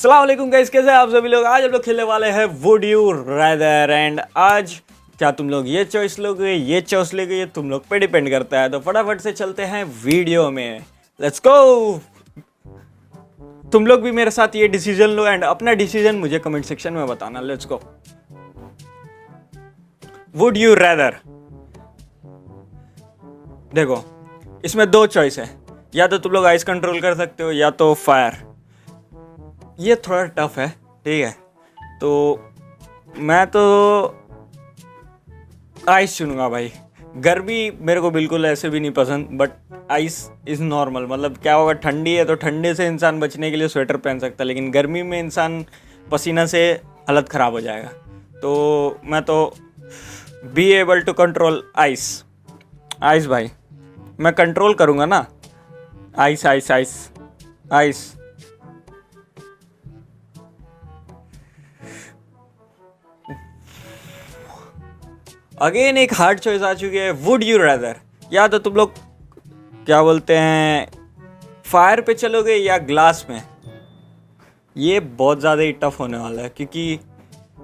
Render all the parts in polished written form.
अस्सलाम वालेकुम गाइस, कैसे हैं आप सभी लोग। आज हम लोग खेलने वाले हैं वुड यू रादर। एंड आज क्या तुम लोग ये चॉइस लोगे, ये चॉइस लोगे, ये तुम लोग पे डिपेंड करता है। तो फटाफट से चलते हैं वीडियो में, लेट्स गो। तुम लोग भी मेरे साथ ये डिसीजन लो एंड अपना डिसीजन मुझे कमेंट सेक्शन में बताना। Let's go. Would you rather, देखो इसमें दो चॉइस है, या तो तुम लोग आइस कंट्रोल कर सकते हो या तो फायर। ये थोड़ा टफ है, ठीक है, तो मैं तो आइस चुनूंगा भाई। गर्मी मेरे को बिल्कुल ऐसे भी नहीं पसंद, बट आइस इज़ नॉर्मल। मतलब क्या होगा, ठंडी है तो ठंडे से इंसान बचने के लिए स्वेटर पहन सकता है, लेकिन गर्मी में इंसान पसीना से हालत ख़राब हो जाएगा। तो मैं तो be able to control ice. Ice भाई, मैं कंट्रोल करूँगा ना। Ice ice ice ice. Again एक हार्ड चॉइस आ चुकी है, वुड यू रादर। या तो तुम लोग क्या बोलते हैं, फायर पे चलोगे या ग्लास में। ये बहुत ज़्यादा ही टफ होने वाला है, क्योंकि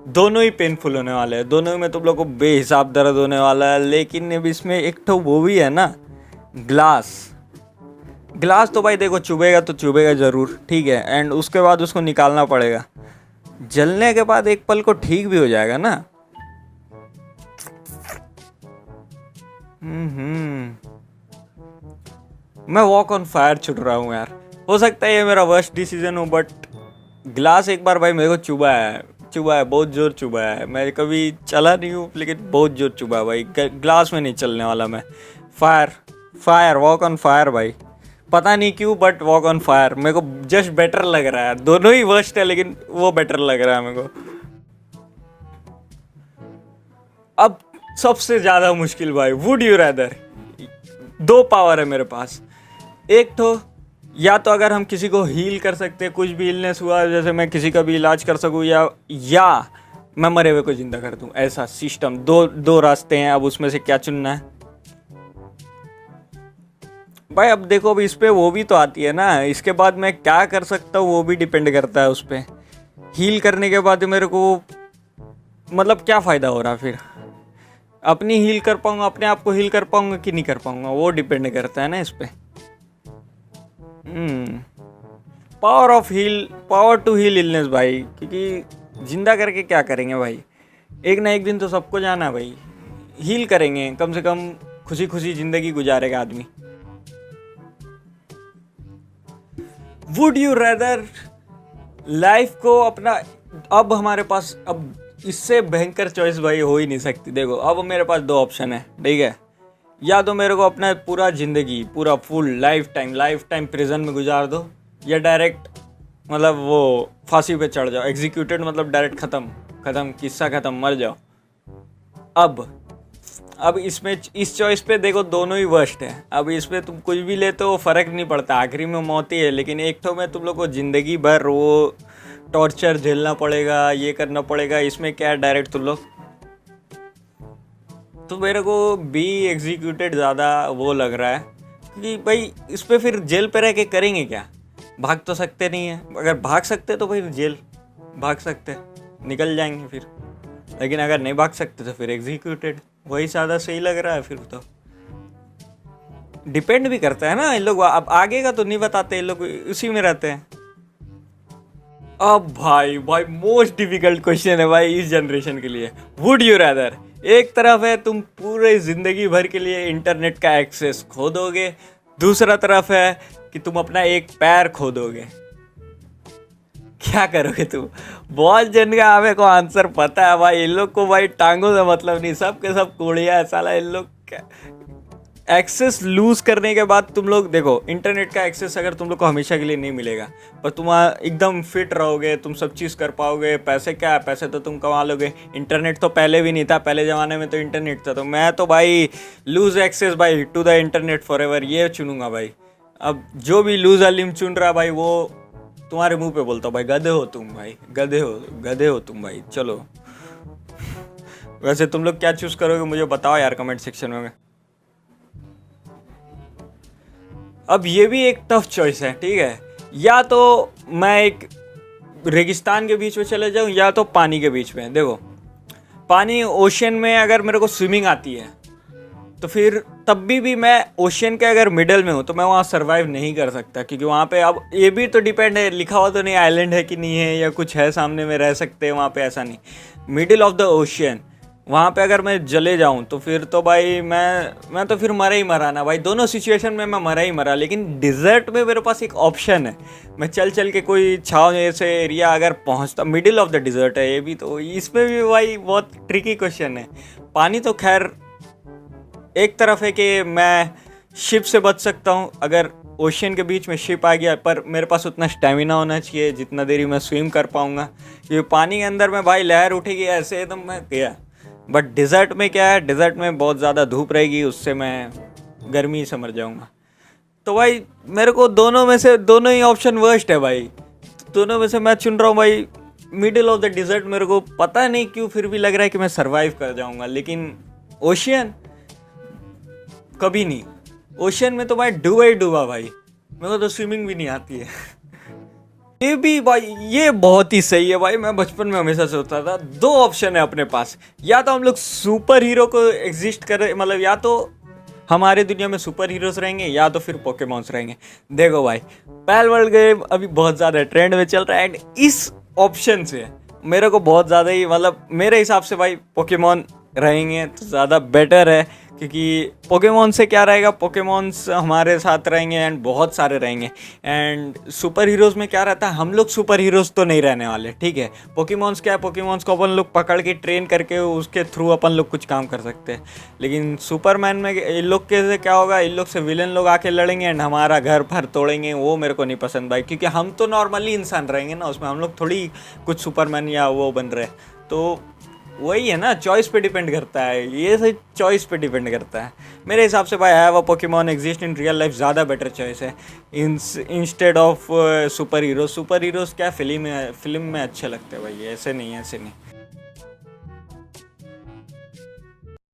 दोनों ही पेनफुल होने वाले हैं। दोनों में तुम लोग को बेहिसाब दर्द होने वाला है। लेकिन अब इसमें एक तो वो भी है ना, ग्लास। ग्लास तो भाई देखो, चुभेगा तो चुभेगा ज़रूर, ठीक है, एंड उसके बाद उसको निकालना पड़ेगा। जलने के बाद एक पल को ठीक भी हो जाएगा ना। मैं वॉक ऑन फायर छुट रहा हूँ यार। हो सकता है ये मेरा वर्स्ट डिसीजन हो, बट ग्लास एक बार भाई मेरे को चुभा है, बहुत जोर चुभा है। मैं कभी चला नहीं हूँ, लेकिन बहुत जोर चुभा है भाई। ग्लास में नहीं चलने वाला मैं। फायर वॉक ऑन फायर भाई। पता नहीं क्यों, बट वॉक ऑन फायर मेरे को जस्ट बेटर लग रहा है। दोनों ही वर्स्ट है, लेकिन वो बेटर लग रहा है मेरे को। अब सबसे ज़्यादा मुश्किल भाई, वुड यू रादर। दो पावर है मेरे पास। एक तो या तो अगर हम किसी को हील कर सकते हैं, कुछ भी इलनेस हुआ जैसे मैं किसी का भी इलाज कर सकूं, या मैं मरे हुए को जिंदा कर दूं, ऐसा सिस्टम। दो रास्ते हैं, अब उसमें से क्या चुनना है भाई। अब देखो, अब इस पे वो भी तो आती है ना, इसके बाद मैं क्या कर सकता हूँ वो भी डिपेंड करता है उस पर। हील करने के बाद मेरे को मतलब क्या फ़ायदा हो रहा फिर। अपनी हील कर पाऊंगा, अपने आप को हील कर पाऊंगा कि नहीं कर पाऊंगा, वो डिपेंड करता है ना इस पे। पावर टू हील इलनेस भाई, क्योंकि जिंदा करके क्या करेंगे भाई। एक ना एक दिन तो सबको जाना है भाई। हील करेंगे, कम से कम खुशी खुशी जिंदगी गुजारेगा आदमी। वुड यू रादर लाइफ को अपना, अब हमारे पास अब इससे भयंकर चॉइस भाई हो ही नहीं सकती। देखो अब मेरे पास दो ऑप्शन है, ठीक है। या तो मेरे को अपना पूरा ज़िंदगी, पूरा फुल लाइफ टाइम प्रिजन में गुजार दो, या डायरेक्ट मतलब वो फांसी पे चढ़ जाओ, एग्जीक्यूटेड, मतलब डायरेक्ट ख़त्म किस्सा ख़त्म, मर जाओ। अब इसमें इस चॉइस पे देखो दोनों ही वर्स्ट है। अब इस पर तुम कुछ भी ले तो फ़र्क नहीं पड़ता, आखिरी में मौत ही है। लेकिन एक तो में तुम लोग को ज़िंदगी भर वो टॉर्चर झेलना पड़ेगा, ये करना पड़ेगा। इसमें क्या है, डायरेक्ट तुम लोग, तो मेरे को बी एग्जीक्यूटेड ज़्यादा वो लग रहा है। क्योंकि भाई इस पर फिर जेल पे रह के करेंगे क्या। भाग तो सकते नहीं है, अगर भाग सकते तो फिर जेल, भाग सकते निकल जाएंगे फिर। लेकिन अगर नहीं भाग सकते तो फिर एग्जीक्यूटेड, वही ज़्यादा सही लग रहा है। फिर तो डिपेंड भी करता है ना, इन लोग अब आगे का तो नहीं बताते, इन लोग उसी में रहते हैं। अब भाई मोस्ट डिफिकल्ट क्वेश्चन है भाई इस जनरेशन के लिए। वुड यू रादर, एक तरफ है तुम पूरे ज़िंदगी भर के लिए इंटरनेट का एक्सेस खो दोगे, दूसरा तरफ है कि तुम अपना एक पैर खो दोगे। क्या करोगे तुम। बहुत जन का हमें को आंसर पता है भाई। इन लोग को भाई टांगों से मतलब नहीं, सब के सब कोड़िया है साला। इन लोग एक्सेस लूज करने के बाद तुम लोग देखो, इंटरनेट का एक्सेस अगर तुम लोग को हमेशा के लिए नहीं मिलेगा, पर तुम एकदम फिट रहोगे, तुम सब चीज़ कर पाओगे। पैसे क्या है, पैसे तो तुम कमा लोगे। इंटरनेट तो पहले भी नहीं था, पहले ज़माने में तो इंटरनेट था। तो मैं तो भाई लूज एक्सेस भाई to the internet forever, ये चुनूंगा भाई। अब जो भी लूज अलिम चुन रहा भाई, वो तुम्हारे मुंह पे बोलता हूँ भाई, गधे हो तुम भाई, गधे हो तुम भाई। चलो वैसे तुम लोग क्या चूज़ करोगे मुझे बताओ यार कमेंट सेक्शन में। अब ये भी एक टफ चॉइस है, ठीक है। या तो मैं एक रेगिस्तान के बीच में चले जाऊँ या तो पानी के बीच में। देखो पानी ओशियन में अगर मेरे को स्विमिंग आती है तो फिर तब भी मैं ओशियन के अगर मिडल में हूँ तो मैं वहाँ सरवाइव नहीं कर सकता, क्योंकि वहाँ पे अब ये भी तो डिपेंड है, लिखा हुआ तो नहीं आइलैंड है कि नहीं है या कुछ है सामने में रह सकते हैं वहाँ पे, ऐसा नहीं। मिडिल ऑफ द ओशियन वहाँ पे अगर मैं जले जाऊँ तो फिर तो भाई मैं तो फिर मरा ही मरा ना भाई, दोनों सिचुएशन में मैं मरा ही मरा। लेकिन डिज़र्ट में मेरे पास एक ऑप्शन है, मैं चल चल के कोई छाँव जैसे एरिया अगर पहुँचता, मिडिल ऑफ द डिज़र्ट है ये भी, तो इसमें भी भाई बहुत ट्रिकी क्वेश्चन है। पानी तो खैर एक तरफ है कि मैं शिप से बच सकता हूँ अगर ओशियन के बीच में शिप आ गया, पर मेरे पास उतना स्टेमिना होना चाहिए जितना देरी मैं स्विम कर पाऊँगा, क्योंकि पानी के अंदर में भाई लहर उठेगी ऐसे तो मैं गया। बट डिज़र्ट में क्या है, डिज़र्ट में बहुत ज़्यादा धूप रहेगी, उससे मैं गर्मी से मर जाऊँगा। तो भाई मेरे को दोनों में से दोनों ही ऑप्शन वर्स्ट है भाई, दोनों में से मैं चुन रहा हूँ भाई मिडिल ऑफ द डिज़र्ट। मेरे को पता नहीं क्यों फिर भी लग रहा है कि मैं सर्वाइव कर जाऊँगा, लेकिन ओशियन कभी नहीं। ओशियन में तो भाई डूबा ही डूबा भाई, मेरे को तो स्विमिंग भी नहीं आती है। ये भी भाई ये बहुत ही सही है भाई, मैं बचपन में हमेशा सोचता था दो ऑप्शन है अपने पास, या तो हम लोग सुपर हीरो को एग्जिस्ट करें, मतलब या तो हमारे दुनिया में सुपर हीरोज रहेंगे या तो फिर पोकेमॉन्स रहेंगे। देखो भाई पैल वर्ल्ड गेम अभी बहुत ज़्यादा ट्रेंड में चल रहा है, एंड इस ऑप्शन से मेरे को बहुत ज़्यादा ही, मतलब मेरे हिसाब से भाई पोकेमॉन रहेंगे तो ज़्यादा बेटर है, क्योंकि पोकेमॉन से क्या रहेगा, पोकेमॉन्स हमारे साथ रहेंगे एंड बहुत सारे रहेंगे। एंड सुपर हीरोज़ में क्या रहता है, हम लोग सुपर हीरोज़ तो नहीं रहने वाले, ठीक है। पोकेमॉन्स क्या है, पोकेमॉन्स को अपन लोग पकड़ के ट्रेन करके उसके थ्रू अपन लोग कुछ काम कर सकते हैं। लेकिन सुपरमैन में इन लोग के से क्या होगा, इन लोग से विलन लोग आके लड़ेंगे एंड हमारा घर भर तोड़ेंगे, वो मेरे को नहीं पसंद भाई, क्योंकि हम तो नॉर्मली इंसान रहेंगे ना, उसमें हम लोग थोड़ी कुछ सुपरमैन या वो बन रहे। तो वही है ना, चॉइस पे डिपेंड करता है, ये सही चॉइस पे डिपेंड करता है। मेरे हिसाब से भाई have a Pokemon exist in real life ज़्यादा बेटर चॉइस है instead of super heroes. Super heroes क्या फिल्म में अच्छे लगते हैं भाई, ऐसे नहीं।